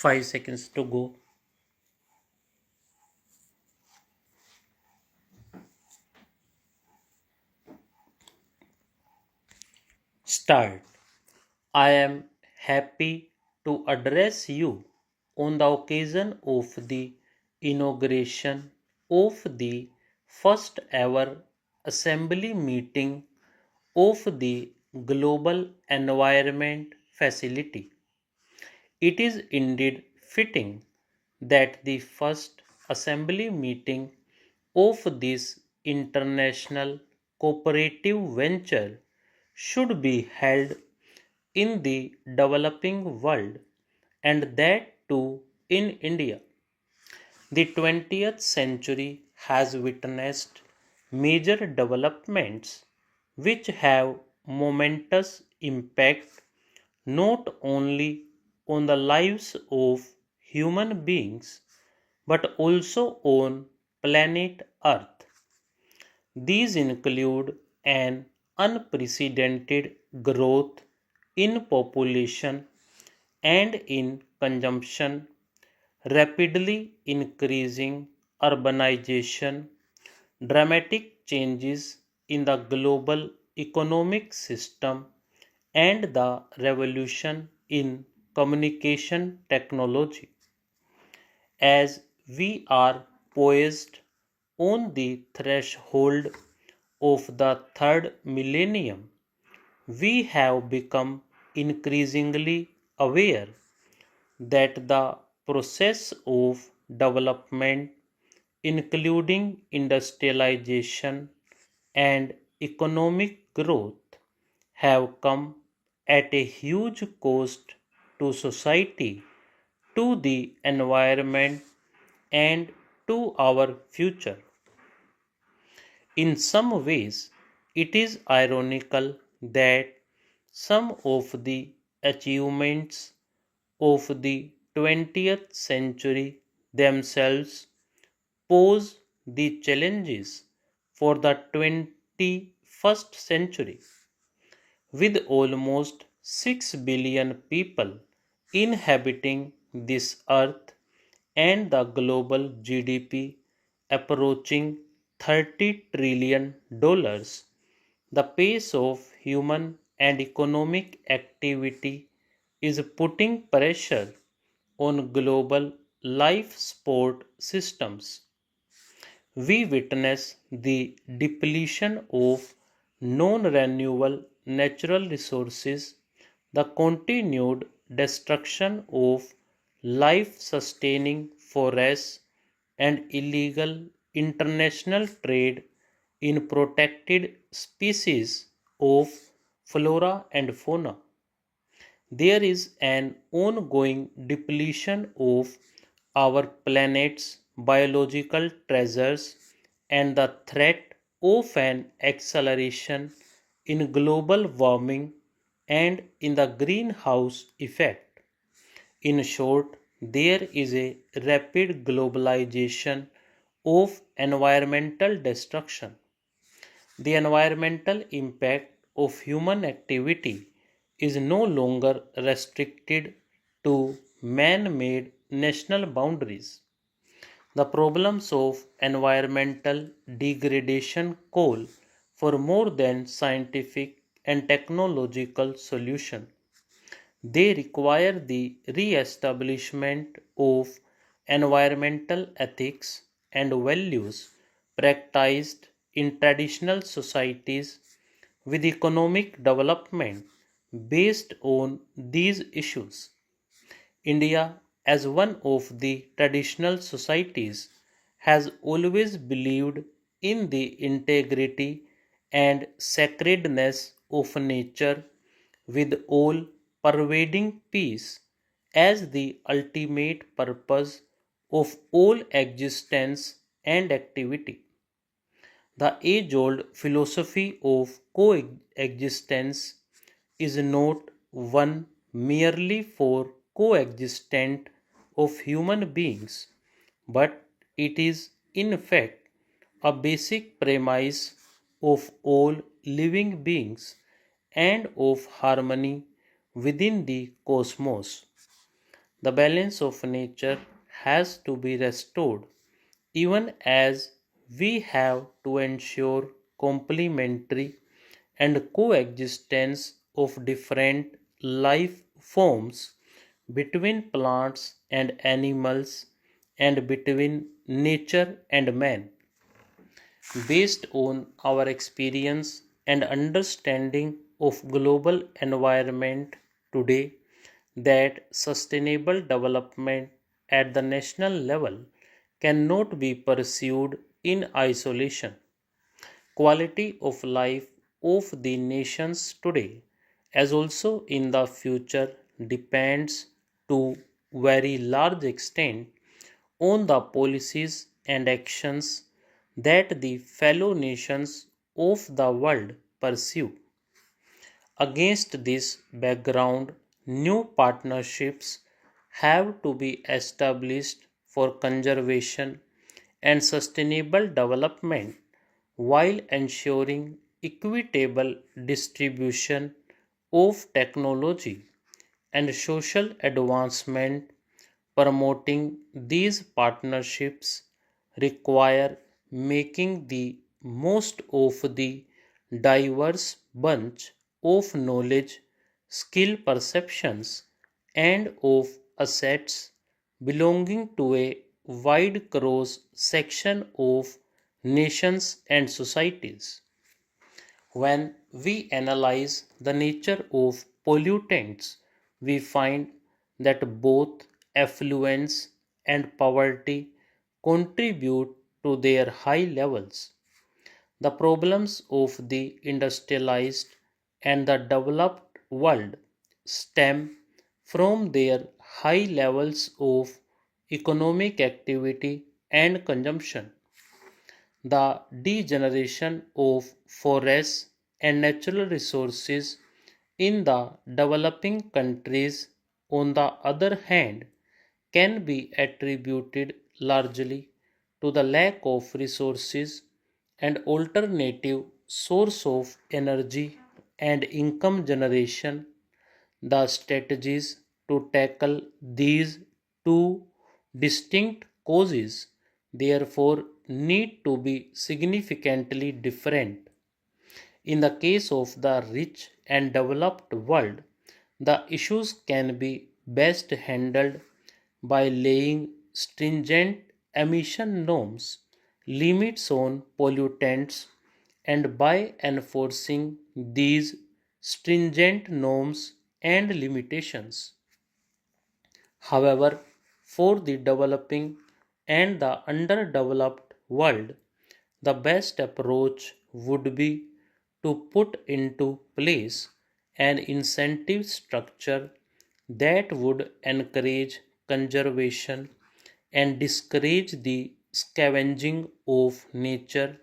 5 seconds to go. Start. I am happy to address you on the occasion of the inauguration of the first ever assembly meeting of the Global Environment Facility. It is indeed fitting that the first assembly meeting of this international cooperative venture should be held in the developing world, and that too in India. The 20th century has witnessed major developments which have momentous impact not only on the lives of human beings but also on planet Earth. These include an unprecedented growth in population and in consumption, rapidly increasing urbanization, dramatic changes in the global economic system, and the revolution in communication technology. As we are poised on the threshold of the third millennium, we have become increasingly aware that the process of development, including industrialization and economic growth, have come at a huge cost to society, to the environment, and to our future. In some ways, it is ironical that some of the achievements of the 20th century themselves pose the challenges for the 21st century. With almost 6 billion people inhabiting this earth and the global GDP approaching $30 trillion, the pace of human and economic activity is putting pressure on global life support systems. We witness the depletion of non renewable natural resources, the continued destruction of life sustaining forests, and illegal international trade in protected species of flora and fauna. There is an ongoing depletion of our planet's biological treasures and the threat of an acceleration in global warming and in the greenhouse effect. In short, there is a rapid globalization of environmental destruction. The environmental impact of human activity is no longer restricted to man made national boundaries. The problems of environmental degradation call for more than scientific and technological solution. They require the re-establishment of environmental ethics and values practiced in traditional societies with economic development based on these issues. India, as one of the traditional societies, has always believed in the integrity and sacredness of nature with all pervading peace as the ultimate purpose of all existence and activity. The age old philosophy of coexistence is not one merely for coexistence of human beings, but it is in fact a basic premise of all living beings and of harmony within the cosmos. The balance of nature has to be restored, even as we have to ensure complementary and coexistence of different life forms between plants and animals and between nature and man. Based on our experience and understanding of global environment today, that sustainable development at the national level cannot be pursued in isolation. Quality of life of the nations today, as also in the future, depends to very large extent on the policies and actions that the fellow nations of the world pursue. Against this background, new partnerships have to be established for conservation and sustainable development while ensuring equitable distribution of technology and social advancement. Promoting these partnerships require making the most of the diverse bunch of knowledge, skill perceptions, and of assets belonging to a wide cross section of nations and societies. When we analyze the nature of pollutants, we find that both affluence and poverty contribute to their high levels. The problems of the industrialized and the developed world stem from their high levels of economic activity and consumption. The degeneration of forests and natural resources in the developing countries, on the other hand, can be attributed largely to the lack of resources and alternative source of energy and income generation. The strategies to tackle these two distinct causes therefore need to be significantly different. In the case of the rich and developed world, the issues can be best handled by laying stringent emission norms, limits on pollutants, and by enforcing these stringent norms and limitations. However, for the developing and the underdeveloped world, the best approach would be to put into place an incentive structure that would encourage conservation and discourage the scavenging of nature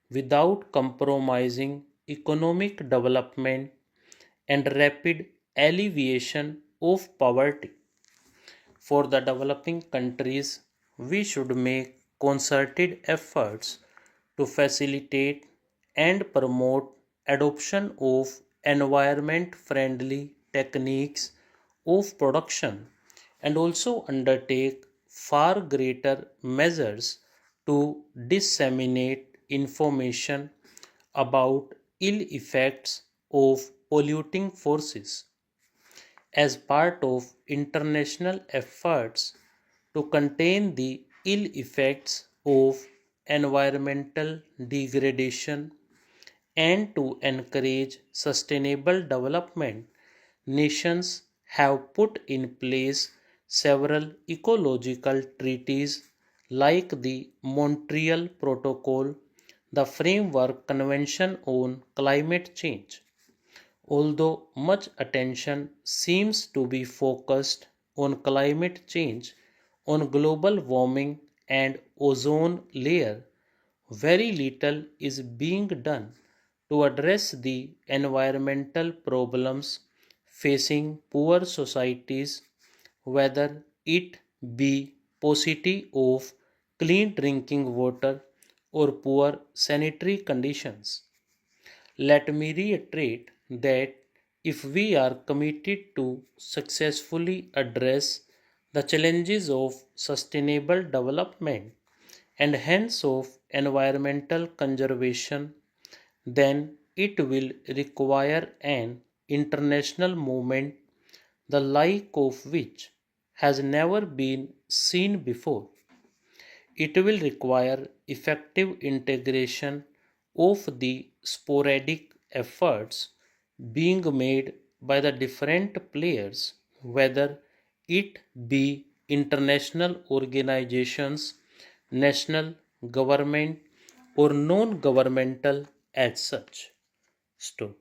without compromising economic development and rapid alleviation of poverty. For the developing countries, we should make concerted efforts to facilitate and promote adoption of environment friendly techniques of production and also undertake far greater measures to disseminate information about ill effects of polluting forces as part of international efforts to contain the ill effects of environmental degradation and to encourage sustainable development. Nations have put in place several ecological treaties like the Montreal Protocol, the Framework Convention on Climate Change. Although much attention seems to be focused on climate change, on global warming and ozone layer, very little is being done to address the environmental problems facing poor societies, whether it be paucity of clean drinking water or poor sanitary conditions. Let me reiterate that if we are committed to successfully address the challenges of sustainable development and hence of environmental conservation, then it will require an international movement the like of which has never been seen before. It will require effective integration of the sporadic efforts being made by the different players, whether it be international organizations, national government, or non governmental as such. Stop.